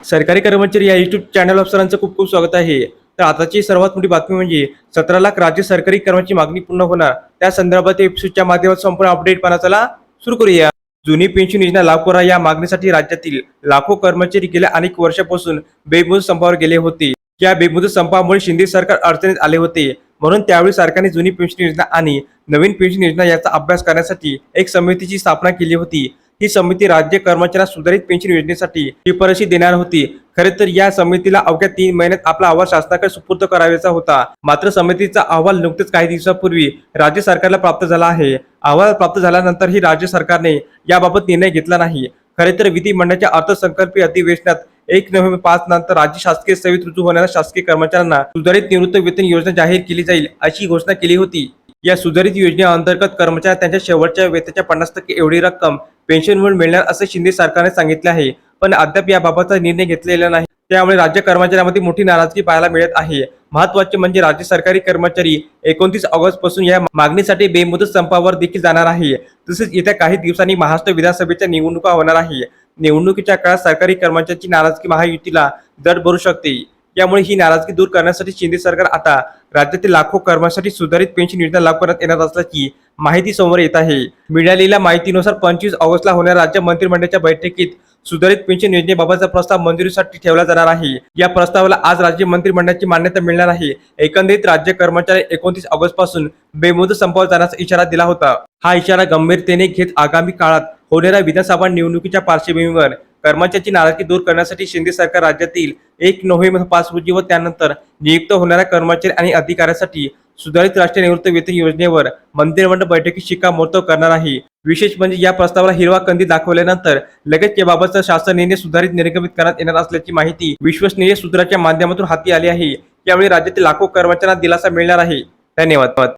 सरकारी कर्मचारी या युट्यूब चॅनल अफसरांचं खूप खूप स्वागत आहे। तर आताची सर्वात मोठी बातमी म्हणजे 17 लाख राज्य सरकारी कर्मचारी मागणी पूर्ण होणार त्या संदर्भात एपिसोडच्या माध्यमातून संपूर्ण अपडेट पाहण्याला चला सुरू करूया। जुनी पेन्शन योजना लागू करा या मागणीसाठी राज्यातील लाखो कर्मचारी गेल्या अनेक वर्षापासून बेमुदत संपावर गेले होते। या बेमुदत संपामुळे शिंदे सरकार अडचणीत आले होते, म्हणून त्यावेळी सरकारने जुनी पेन्शन योजना आणि नवीन पेन्शन योजना याचा अभ्यास करण्यासाठी एक समितीची स्थापना केली होती। ही समिती राज्य कर्मचाऱ्यांना सुधारित पेन्शन योजनेसाठी शिफारशी देणार होती। खरे तर या समितीला अवघ्या 3 महिन्यात आपला अहवाल शासनाकडे सुपूर्द करायचा होता, मात्र समितीचा अहवाल नुकतेच काही दिवसापूर्वी राज्य सरकारला प्राप्त झाला आहे। अहवाल प्राप्त झाल्यानंतरही राज्य सरकारने याबाबत निर्णय घेतला नाही। खरे तर विधिमंडळाच्या अर्थसंकल्पीय अधिवेशनात 1 नोव्हेंबर 5 नंतर राज्य शासकीय सेवेत रुजू होणाऱ्या शासकीय कर्मचाऱ्यांना सुधारित निवृत्त वेतन योजना जाहीर केली जाईल अशी घोषणा केली होती। या सुधारित योजनेअंतर्गत कर्मचाऱ्यांना त्यांच्या शेवटच्या वेतनाच्या 50% एवढी रक्कम पेन्शन म्हणून मिळणार असे शिंदे सरकारने सांगितले आहे, पण अद्याप याबाबतचा निर्णय घेतलेला नाही। त्यामुळे राज्य कर्मचाऱ्यांमध्ये मोठी नाराजगी पाहायला मिळत आहे। महत्त्वाचे म्हणजे राज्य सरकारी कर्मचारी 29 ऑगस्ट पासून या मागणीसाठी बेमुदत संपावर देखील जाणार आहे। तसेच येत्या काही दिवसांनी महाराष्ट्र विधानसभेच्या निवडणुका होणार आहे। निवडणुकीच्या काळात सरकारी कर्मचाऱ्यांची नाराजगी महायुतीला जड भरू शकते। त्यामुळे ही नाराजगी दूर करण्यासाठी शिंदे सरकार आता राज्यातील लाखो कर्मचारी सुधारित पेन्शन योजना लागू करण्यात येणार असल्याची माहिती समोर येत आहे। मिळालेल्या माहितीनुसार 25 ऑगस्टला होणाऱ्या राज्य मंत्रिमंडळाच्या बैठकीत सुधारित पेन्शन योजनेबाबतचा प्रस्ताव मंजुरीसाठी ठेवला जाणार आहे। या प्रस्तावाला आज राज्य मंत्रिमंडळाची मान्यता मिळणार आहे। एकंदरीत राज्य कर्मचारी 29 ऑगस्ट पासून बेमुदत संपावर जाण्याचा इशारा दिला होता। हा इशारा गंभीरतेने घेत आगामी काळात होणाऱ्या विधानसभा निवडणुकीच्या पार्श्वभूमीवर कर्मचाऱ्यांची नाराजगी दूर करण्यासाठी शिंदे सरकार राज्यातील 1 नोव्हेंबर 5 रोजी व त्यानंतर नियुक्त होणाऱ्या कर्मचारी आणि अधिकाऱ्यांसाठी सुधारित राष्ट्रीय निवृत्त वेतन योजनेवर मंत्रिमंडळ बैठकीत शिक्कामोर्तब करणार आहे। विशेष म्हणजे या प्रस्तावाला हिरवा कंदील दाखवल्यानंतर लगेच याबाबतचा शासन निर्णय सुधारित निर्गमित करण्यात येणार असल्याची माहिती विश्वसनीय सूत्रांच्या माध्यमातून हाती आली आहे। यावेळी राज्यातील लाखो कर्मचाऱ्यांना दिलासा मिळणार आहे। धन्यवाद।